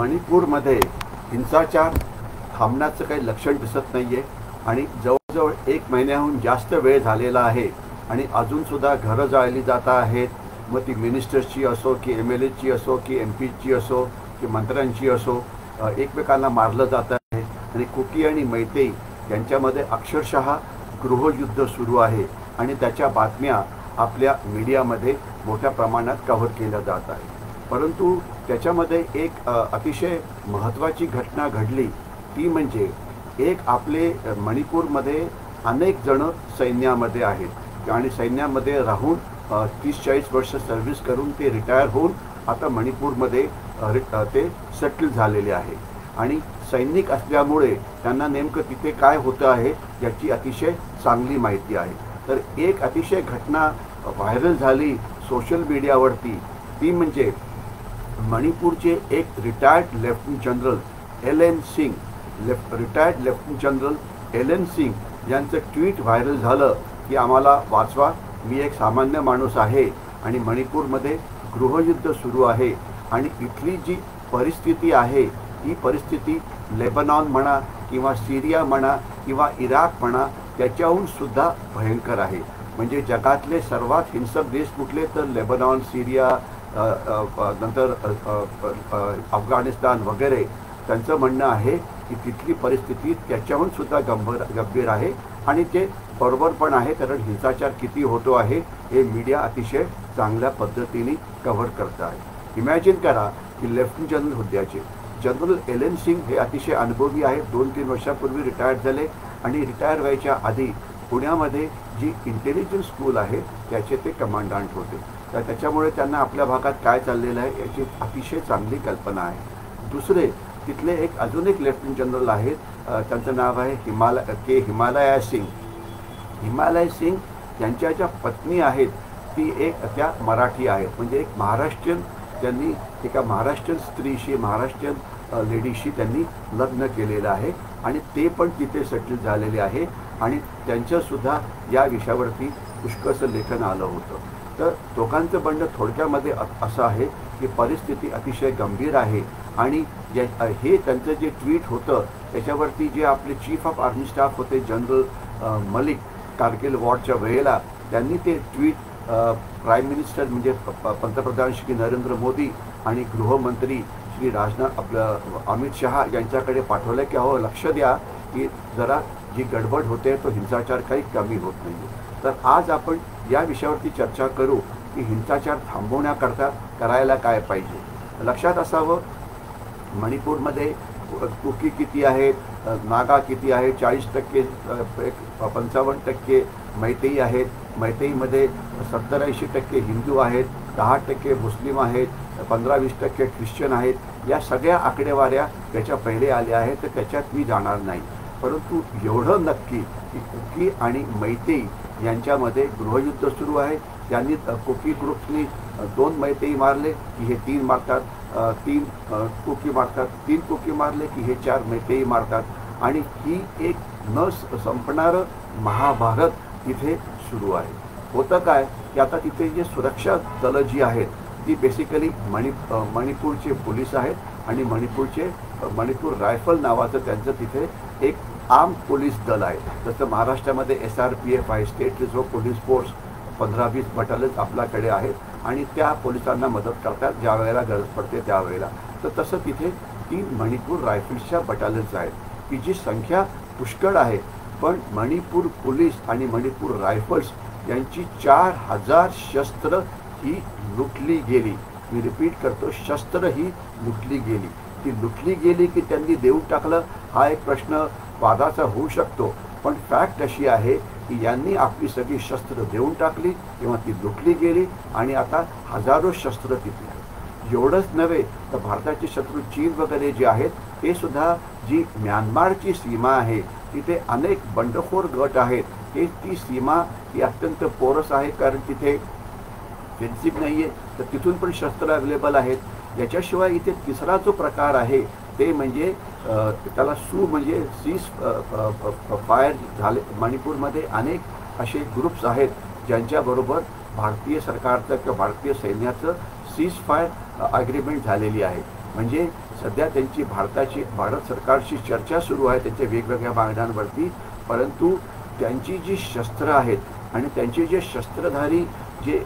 मणिपूरमध्ये हिंसाचार थांबण्याचं काही लक्षण दिसत नाही आहे आणि जवळजवळ 1 महिन्याहून जास्त वेळ झालेला आहे आणि अजूनसुद्धा घरं जाळली जात आहेत. मग ती मिनिस्टर्सची असो की MLAची असो की MPची असो की मंत्र्यांची असो, एकमेकांना मारलं जात आहे आणि कुकी आणि मैतेई यांच्यामध्ये अक्षरशः गृहयुद्ध सुरू आहे आणि त्याच्या बातम्या आपल्या मीडियामध्ये मोठ्या प्रमाणात कव्हर केल्या जात आहे. परंतु त्याच्यामध्ये एक अतिशय महत्त्वाची घटना घडली, ती म्हणजे एक आपले मणिपूरमध्ये अनेक जण सैन्यामध्ये आहेत आणि सैन्यामध्ये राहून 30-40 वर्ष सर्व्हिस करून ते रिटायर होऊन आता मणिपूरमध्ये ते सेटल झालेले आहे आणि सैनिक असल्यामुळे त्यांना नेमकं तिथे काय होतं आहे याची अतिशय चांगली माहिती आहे. तर एक अतिशय घटना व्हायरल झाली सोशल मीडियावरती, ती म्हणजे मणिपूरचे एक retired lieutenant general LN Singh, retired lieutenant general LN Singh यांचं ट्विट व्हायरल झालं की आम्हाला वाचवा, मी एक सामान्य माणूस आहे आणि मणिपूरमध्ये गृहयुद्ध सुरू आहे आणि इथली जी परिस्थिती आहे ही परिस्थिती लेबनॉन म्हणा किंवा सीरिया म्हणा किंवा इराक म्हणा त्याच्याहून सुद्धा भयंकर आहे. म्हणजे जगातले सर्वात हिंसक देश कुठले तर लेबनॉन, सीरिया, नंतर अफगाणिस्तान वगैरे. त्यांचं म्हणणं आहे की तिथली परिस्थिती त्याच्याहून सुद्धा गंभीर आहे आणि ते बरोबर पण आहे, कारण हिंसाचार किती होतो आहे हे मीडिया अतिशय चांगल्या पद्धतीने कव्हर करत आहे. इमॅजिन करा की लेफ्टनंट जनरल हुद्द्याचे जनरल LN सिंग हे अतिशय अनुभवी आहेत. 2-3 वर्षापूर्वी रिटायर झाले आणि रिटायर व्हायच्या आधी पुण्यामध्ये जी इंटेलिजन्स स्कूल आहे त्याचे ते कमांडंट होते. तर त्याच्यामुळे त्यांना आपल्या भागात काय चाललेलं आहे याची अतिशय चांगली कल्पना आहे. दुसरे तिथले अजून एक लेफ्टनंट जनरल आहेत, त्यांचं नाव आहे हिमालया सिंग. हिमालय सिंग यांच्या ज्या पत्नी आहेत ती त्या मराठी आहेत, म्हणजे एक महाराष्ट्रीयन. त्यांनी एका महाराष्ट्रीयन स्त्रीशी, महाराष्ट्रीयन लेडीशी त्यांनी लग्न केलेलं आहे आणि ते पण तिथे सेटल झालेले आहे आणि त्यांचंसुद्धा या विषयावरती पुष्कळसं लेखन आलं होतं. तर दोघांचं म्हणणं थोडक्यामध्ये असं आहे की परिस्थिती अतिशय गंभीर आहे आणि हे त्यांचं जे ट्विट होतं त्याच्यावरती जे आपले चीफ ऑफ आर्मी स्टाफ होते जनरल मलिक कारगिल वॉरच्या वेळेला, त्यांनी ते ट्विट प्राईम मिनिस्टर म्हणजे पंतप्रधान श्री नरेंद्र मोदी आणि गृहमंत्री श्री अमित शहा यांच्याकडे पाठवलं की अहो लक्ष द्या की जरा जी गडबड होते तो हिंसाचार काही कमी होत नाही. तर आज आपण या विषयावरती चर्चा करू की हिंसाचार थांबवण्याकरता करायला काय पाहिजे. लक्षात असावं, मणिपूरमध्ये कुकी किती आहेत, नागा किती आहेत, 40%, 55% मैतेई आहेत. मैतेईमध्ये 70-80% हिंदू आहेत, 10% मुस्लिम आहेत, 15-20% ख्रिश्चन आहेत. या सगळ्या आकडेवाऱ्या त्याच्या पहिले आल्या आहेत, तर त्याच्यात मी जाणार नाही. परंतु एवढं नक्की की कुकी आणि मैतेई यांच्यामध्ये गृहयुद्ध सुरू आहे. त्यांनी कुकी ग्रुपनी 2 मैतेई मारले की हे 3 मारतात, 3 कुकी मारतात, 3 कुकी मारले की हे 4 मैतेई मारतात आणि ही एक न संपणारं महाभारत इथे सुरू आहे. होतं काय की आता तिथे जे सुरक्षा दलं जी आहेत ती बेसिकली मणिपूरचे पोलीस आहेत आणि मणिपूर रायफल नावाचं त्यांचं तिथे एक आर्म पोलीस दल आहे. जसं महाराष्ट्रामध्ये SRPF आहे, state reserve police force, 15-20 battalions आपल्याकडे आहेत आणि त्या पोलिसांना मदत करतात ज्या वेळेला गरज पडते त्यावेळेला. तर तसं तिथे 3 मणिपूर रायफल्सच्या बटालियन्स आहेत की जी संख्या पुष्कळ आहे. पण मणिपूर पोलीस आणि मणिपूर रायफल्स यांची 4000 शस्त्र ही लुटली गेली. मी रिपीट करतो, शस्त्र ही लुटली गेली. ती लुटली गेली की त्यांनी देऊन टाकलं हा एक प्रश्न वादाचा होऊ शकतो, पण फॅक्ट अशी आहे की यांनी आपली सगळी शस्त्र देऊन टाकली किंवा ती लुटली गेली आणि आता हजारो शस्त्र तिथे आहेत. एवढंच नव्हे तर भारताचे शत्रू चीन वगैरे जे आहेत ते सुद्धा, जी म्यानमारची सीमा आहे तिथे अनेक बंडखोर गट आहेत. ती सीमा ही अत्यंत पोरस आहे, कारण तिथे फेन्सिंग नाही आहे, तर तिथून पण शस्त्र अवेलेबल आहेत. याच्याशिवाय इथे तिसरा जो प्रकार आहे ते म्हणजे त्याला म्हणजे सीज फायर झाले. मणिपूरमध्ये अनेक असे ग्रुप्स आहेत ज्यांच्याबरोबर भारतीय सरकारचं किंवा भारतीय सैन्याचं सीज फायर ॲग्रीमेंट झालेली आहे. म्हणजे सध्या त्यांची भारत सरकारशी चर्चा सुरू आहे त्यांच्या वेगवेगळ्या मागण्यांवरती, परंतु त्यांची जी शस्त्र आहेत आणि त्यांचे जे शस्त्रधारी जे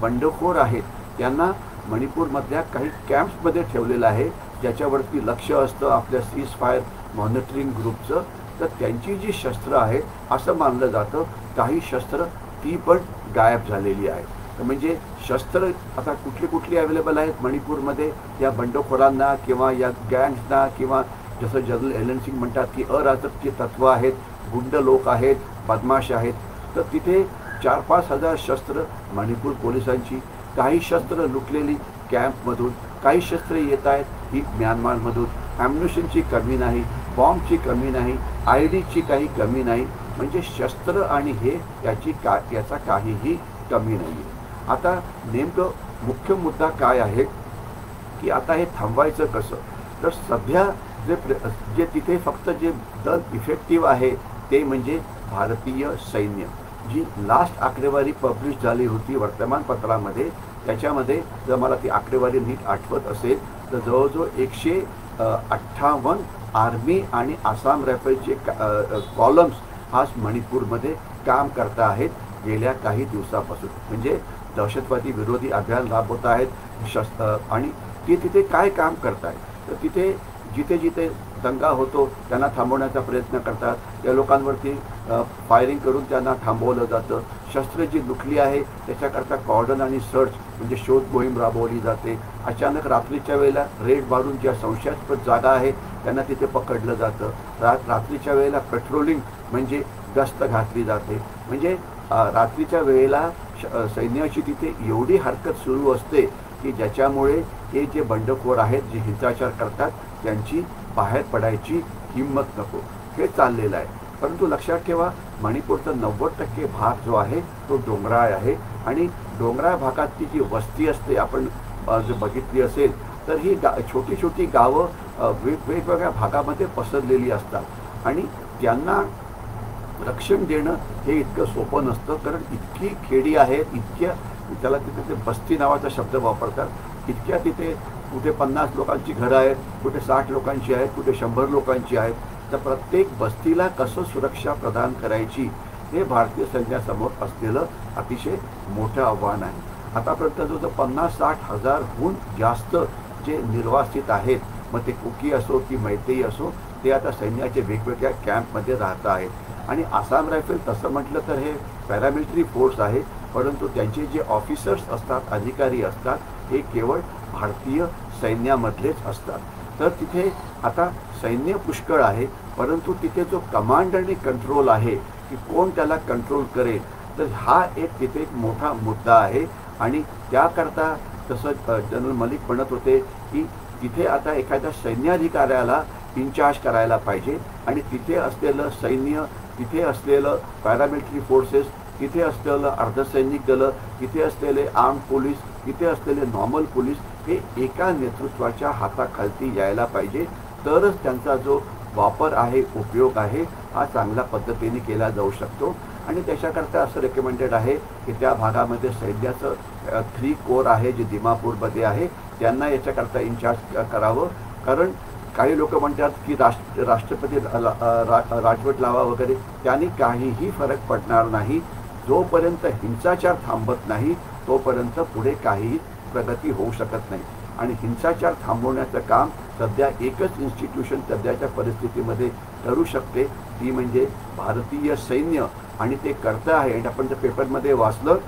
बंडखोर आहेत त्यांना मणिपूरमधल्या काही कॅम्प्समध्ये ठेवलेलं आहे, ज्याच्यावरती लक्ष असतं आपल्या सीज फायर मॉनिटरिंग ग्रुपचं. तर त्यांची जी शस्त्र आहेत असं मानलं जातं काही शस्त्र ती पण गायब झालेली आहे. तर म्हणजे शस्त्र आता कुठली अवेलेबल आहेत मणिपूरमध्ये या बंडखोरांना किंवा या गँग्सना, किंवा जसं जनरल एलन सिंग म्हणतात की अराजकीय तत्त्व आहेत, गुंड लोक आहेत, बदमाश आहेत. तर तिथे 4-5 हजार शस्त्र मणिपूर पोलिसांची, काही शस्त्र लुटलेली कॅम्पमधून, काही शस्त्र येत आहेत ही म्यानमारमधून. ॲम्युनिशनची कमी नाही, बॉम्बची कमी नाही, IDची काही कमी नाही. म्हणजे शस्त्र आणि हे याचा काहीही कमी नाही आहे. आता नेमकं मुख्य मुद्दा काय आहे की आता हे थांबवायचं कसं. तर सध्या जे तिथे फक्त जे दल इफेक्टिव्ह आहे ते म्हणजे भारतीय सैन्य. जी लास्ट आकडेवारी पब्लिश झाली होती वर्तमानपत्रामध्ये, त्याच्यामध्ये जर मला ती आकडेवारी नीट आठवत असेल तर जवळजवळ 158 आर्मी आणि आसाम रायफलचे कॉलम्स आज मणिपूरमध्ये काम करत आहेत गेल्या काही दिवसापासून. म्हणजे दहशतवादी विरोधी अभियान राबवत आहेत आणि ते तिथे काय काम करत आहेत. तर तिथे जिथे दंगा होतो त्यांना थांबवण्याचा प्रयत्न करतात, त्या लोकांवरती फायरिंग करून त्यांना थांबवलं जातं. शस्त्र जी लुटली आहे त्याच्याकरता कॉर्डन आणि सर्च म्हणजे शोध मोहीम राबवली जाते. अचानक रात्रीच्या वेळेला रेड मारून ज्या संशयास्पद जागा आहे त्यांना तिथे पकडलं जातं. रात्रीच्या वेळेला पेट्रोलिंग म्हणजे गस्त घातली जाते. म्हणजे रात्रीच्या वेळेला सैन्याची तिथे एवढी हरकत सुरू असते की ज्याच्यामुळे हे जे बंडखोर आहेत जे हिंसाचार करतात त्यांची बाहेर पडायची हिंमत नको, हे चाललेलं आहे. परंतु लक्षात ठेवा मणिपूरचा 90% भाग जो आहे तो डोंगराळ आहे आणि डोंगराळ भागातली जी वस्ती असते आपण जर बघितली असेल तर ही छोटी गावं वेगवेगळ्या भागामध्ये पसरलेली असतात आणि त्यांना रक्षण देणं हे इतकं सोपं नसतं. कारण इतकी खेडी आहेत, इतक्या त्याला तिथे ते बस्ती नावाचा शब्द वापरतात, इतक्या तिथे कुठे 50 लोकांची घरं आहेत, कुठे 60 लोकांची आहेत, कुठे 100 लोकांची आहेत. तर प्रत्येक बस्तीला कसं सुरक्षा प्रदान करायची हे भारतीय सैन्यासमोर असलेलं अतिशय मोठं आव्हान आहे. आतापर्यंत जो 50-60 हजारहून जास्त जे निर्वासित आहेत, मग ते कुकी असो की मैतेई असो, ते आता सैन्याचे वेगवेगळ्या कॅम्पमध्ये राहत आहेत. आणि आसाम रायफल तसं म्हटलं तर हे पॅरामिलिटरी फोर्स आहे, परंतु त्यांचे जे ऑफिसर्स असतात, अधिकारी असतात, हे केवळ भारतीय सैन्यामधलेच असतात. तर तिथे आता सैन्य पुष्कळ आहे, परंतु तिथे जो कमांड आणि कंट्रोल आहे की कोण त्याला कंट्रोल करेल, तर हा तिथे एक मोठा मुद्दा आहे. आणि त्याकरता तसं जनरल मलिक म्हणत होते की तिथे आता एखाद्या सैन्याधिकाऱ्याला इन्चार्ज करायला पाहिजे आणि तिथे असलेलं सैन्य, तिथे असलेलं पॅरामिलिटरी फोर्सेस, तिथे असलेलं अर्धसैनिक दलं, तिथे असलेले आर्म पोलीस, तिथे असलेले नॉर्मल पोलीस हे एका नेतृत्वाच्या हाताखालती यायला पाहिजे. तरच त्यांचा जो वापर आहे, उपयोग आहे, हा चांगल्या पद्धतीने केला जाऊ शकतो. आणि त्याच्याकरता असं रेकमेंडेड आहे की त्या भागामध्ये सैन्याचं 3 कोर आहे जे दिमापूरमध्ये आहे, त्यांना याच्याकरता इन्चार्ज करावं. कारण काही लोक म्हणतात की राष्ट्रपती राजवट लावा वगैरे, त्यांनी काहीही फरक पडणार नाही. जोपर्यंत हिंसाचार थांबत नाही तोपर्यंत पुढे काहीही प्रगती होऊ शकत नाही. आणि हिंसाचार थांबवण्याचं काम सध्या एकच इन्स्टिट्यूशन सध्याच्या परिस्थितीमध्ये करू शकते, ती म्हणजे भारतीय सैन्य. आणि ते करतं आहे. आणि आपण जर पेपरमध्ये वाचलं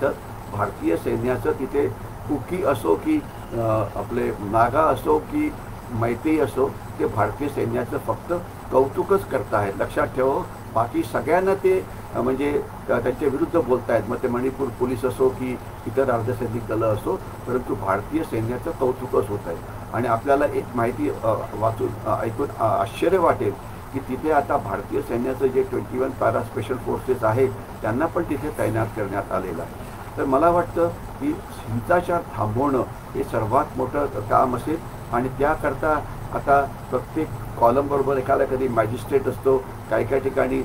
तर भारतीय सैन्याचं तिथे कुकी असो की आपले नागा असो की मैतेई असो, ते भारतीय सैन्याचं फक्त कौतुकच करत आहेत. लक्षात ठेवा, बाकी सगळ्यांना ते म्हणजे त्यांच्या विरुद्ध बोलत आहेत, मग ते मणिपूर पोलीस असो की इतर अर्धसैनिक दलं असो, परंतु भारतीय सैन्याचं कौतुकच होत आहे. आणि आपल्याला एक माहिती वाचून ऐकून आश्चर्य वाटेल की तिथे आता भारतीय सैन्याचं जे 21 पॅरा स्पेशल फोर्सेस आहे त्यांना पण तिथे तैनात करण्यात आलेलं आहे. तर मला वाटतं की हिंसाचार थांबवणं हे सर्वात मोठं काम असेल. आणि त्याकरता आता प्रत्येक कॉलमबरोबर एखादा कधी मॅजिस्ट्रेट असतो, काही ठिकाणी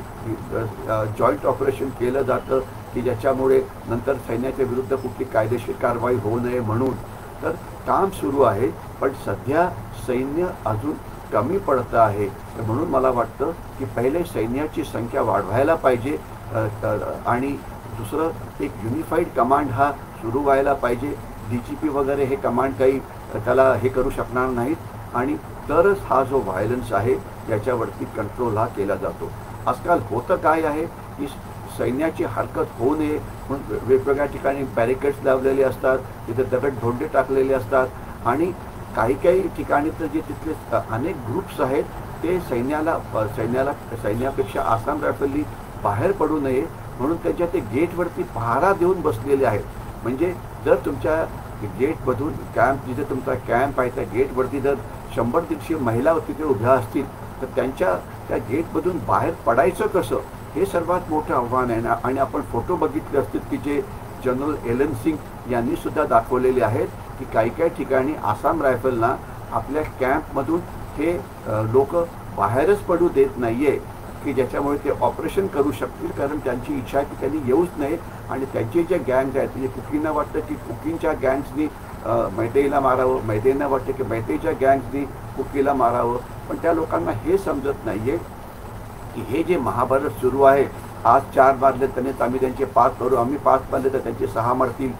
जॉईंट ऑपरेशन केलं जातं की ज्याच्यामुळे नंतर सैन्याच्या विरुद्ध कुठली कायदेशीर कारवाई होऊ नये म्हणून. तर काम सुरू आहे. पण सध्या सैन्य अजून कमी पडतं आहे. म्हणून मला वाटतं की पहिले सैन्याची संख्या वाढवायला पाहिजे आणि दुसरं एक युनिफाईड कमांड हा सुरू व्हायला पाहिजे. DGP वगैरे हे कमांड काही त्याला हे करू शकणार नाहीत आणि तरच हा जो व्हायलन्स आहे याच्यावरती कंट्रोल हा केला जातो. आजकाल होतं काय आहे की सैन्याची हरकत होऊ नये म्हणून वेगवेगळ्या ठिकाणी बॅरिकेड्स लावलेले असतात, तिथे दगड-धोंडे टाकलेले असतात आणि काही ठिकाणी तर जे तिथले अनेक ग्रुप्स आहेत ते सैन्यापेक्षा आसाम रायफलनी बाहेर पडू नये म्हणून त्यांच्या ते गेटवरती पहारा देऊन बसलेले आहेत. म्हणजे जर तुमच्या गेटमधून कॅम्प, जिथे तुमचा कॅम्प आहे त्या गेटवरती जर 100-150 महिला तिथे उभ्या असतील तर त्या गेटमधून बाहेर पडायचं कसं, हे सर्वात मोठं आव्हान आहे ना. आणि आपण फोटो बघितले असतील की जे जनरल एलन सिंग यांनी सुद्धा दाखवलेले आहेत की काही ठिकाणी आसाम रायफलना आपल्या कॅम्पमधून हे लोक बाहेरच पडू देत नाहीये की ज्याच्यामुळे ते ऑपरेशन करू शकतील, कारण त्यांची इच्छा आहे की त्यांनी येऊच नये. आणि त्यांचे जे गँग्स आहेत, म्हणजे कुकींना वाटतं की कुकींच्या गँग्सनी मैतेईला मारावं, मैतेईंना वाटतं की मैतेईच्या गँग्सनी कुकीला मारावं. पण त्या लोकांना हे समजत नाहीये की हे जे महाभारत सुरू आहे, आज 4 मारले त्यांनी, आम्ही त्यांचे 5 करू, आम्ही 5 मारले तर त्यांचे 6 मारतील,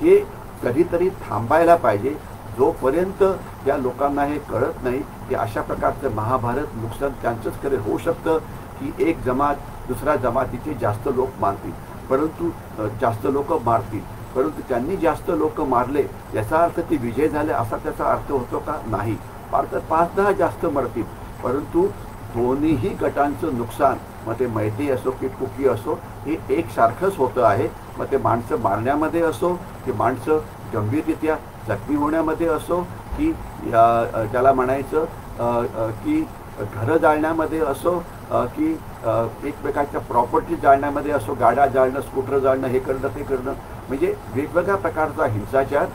हे कधीतरी थांबायला पाहिजे. जोपर्यंत या लोकांना हे कळत नाही की अशा प्रकारचं महाभारत नुकसान त्यांचंच खरे होऊ शकतं की एक जमात दुसऱ्या जमातीचे जास्त लोक मारतील, परंतु जास्त लोक मारतील, परंतु त्यांनी जास्त लोक मारले याचा अर्थ ते विजय झाले असा त्याचा अर्थ होतो का? नाही. फार तर 5-10 जास्त मरतील, परंतु दोन्हीही गटांचं नुकसान, मग ते मैतेई असो की कुकी असो, हे एकसारखंच होतं आहे. मग ते माणसं मारण्यामध्ये असो की माणसं गंभीररित्या जखमी होण्यामध्ये असो की त्याला म्हणायचं की घरं जाळण्यामध्ये असो की एकमेकांच्या प्रॉपर्टी जाळण्यामध्ये असो, गाड्या जाळणं, स्कूटर जाळणं, हे करणं ते करणं, म्हणजे वेगवेगळ्या प्रकारचा हिंसाचार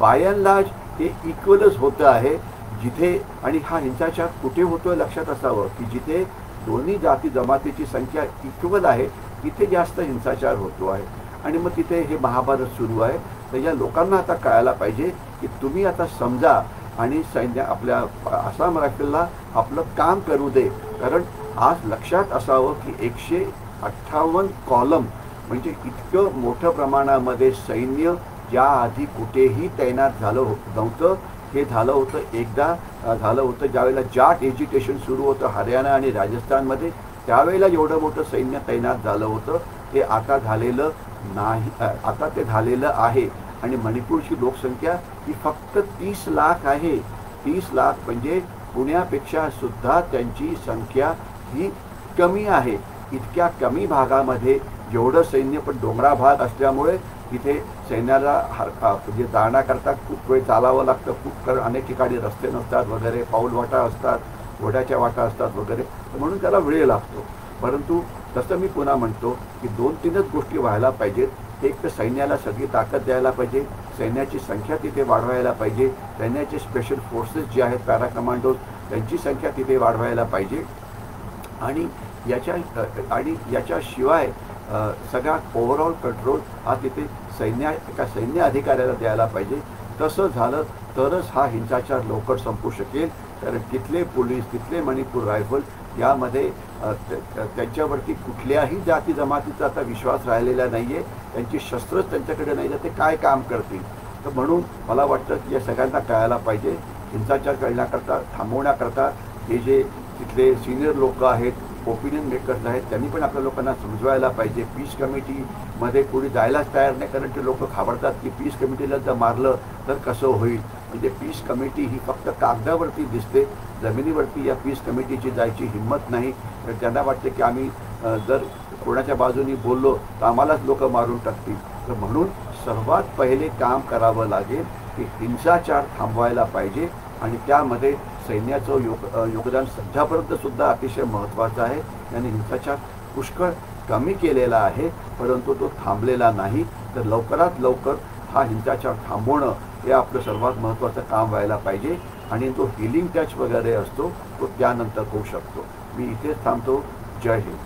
बाय अँड लार्ज हे इक्वलच होतं आहे. जिथे, आणि हा हिंसाचार कुठे होतोय लक्षात असावं की जिथे दोन्ही जाती जमातीची संख्या इक्वल आहे तिथे जास्त हिंसाचार होतो आहे. आणि मग तिथे हे महाभारत सुरू आहे. तर या लोकांना आता कळायला पाहिजे की तुम्ही आता समजा आणि सैन्य आपल्या आसाम रायफलला आपलं काम करू दे. कारण आज लक्षात असावं की 158 कॉलम म्हणजे इतकं मोठ्या प्रमाणामध्ये सैन्य याआधी कुठेही तैनात झालं नव्हतं. हे झालं होतं एकदा झालं होतं ज्यावेळेला जाट एज्युकेशन सुरू होतं हरियाणा आणि राजस्थानमध्ये, त्यावेळेला एवढं मोठं सैन्य तैनात झालं होतं. ते आता झालेलं नाही, आता ते झालेलं आहे. आणि मणिपूरची लोकसंख्या ही फक्त 30 लाख आहे. 30 लाख म्हणजे पुण्यापेक्षा सुद्धा त्यांची संख्या ही कमी आहे. इतक्या कमी भागामध्ये एवढं सैन्य, पण डोंगरा भाग असल्यामुळे तिथे सैन्याला म्हणजे जाण्याकरता खूप वेळ चालावं लागतं. खूप अनेक ठिकाणी रस्ते नसतात वगैरे, पाऊल वाटा असतात, घोड्याच्या वाटा असतात वगैरे, म्हणून त्याला वेळ लागतो. परंतु तसं मी पुन्हा म्हणतो की 2-3च गोष्टी व्हायला पाहिजेत. एक तर सैन्याला सगळी ताकद द्यायला पाहिजे, सैन्याची संख्या तिथे वाढवायला पाहिजे, सैन्याचे स्पेशल फोर्सेस जे आहेत पॅरा कमांडोज त्यांची संख्या तिथे वाढवायला पाहिजे. आणि याच्याशिवाय सगळा ओव्हरऑल कंट्रोल हा तिथे एका सैन्य अधिकाऱ्याला द्यायला पाहिजे. तसं झालं तरच हा हिंसाचार लवकर संपू शकेल. कारण तिथले पोलीस, तिथले मणिपूर रायफल यामध्ये त्यांच्यावरती कुठल्याही जाती जमातीचा आता विश्वास राहिलेला नाही आहे. त्यांची शस्त्रच त्यांच्याकडे नाही, तर ते काय काम करतील. तर म्हणून मला वाटतं की या सगळ्यांना कळायला पाहिजे. हिंसाचार करण्याकरता, थांबवण्याकरता हे जे तिथले सिनियर लोक आहेत, ओपिनियन मेकर्स आहेत, त्यांनी पण आपल्या लोकांना समजवायला पाहिजे. पीस कमिटीमध्ये कोणी जायलाच तयार नाही, कारण ते लोक घाबरतात की पीस कमिटीला जर मारलं तर कसं होईल. म्हणजे पीस कमिटी ही फक्त कागदावरती दिसते, जमिनीवरती या पीस कमिटीची जायची हिंमत नाही. तर त्यांना वाटते की आम्ही जर कोणाच्या बाजूनी बोललो तर आम्हालाच लोक मारून टाकतील. तर म्हणून सर्वात पहिले काम करावं लागेल की हिंसाचार थांबवायला पाहिजे. आणि त्यामध्ये सैन्याचं योगदान सध्यापर्यंत सुद्धा अतिशय महत्त्वाचं आहे. त्यांनी हिंसाचार पुष्कळ कमी केलेला आहे, परंतु तो थांबलेला नाही. तर लवकरात लवकर हा हिंसाचार थांबवणं हे आपलं सर्वात महत्त्वाचं काम व्हायला पाहिजे. आणि तो हिलिंग टच वगैरे असतो तो त्यानंतर होऊ शकतो. मी इथेच थांबतो. जय हिंद.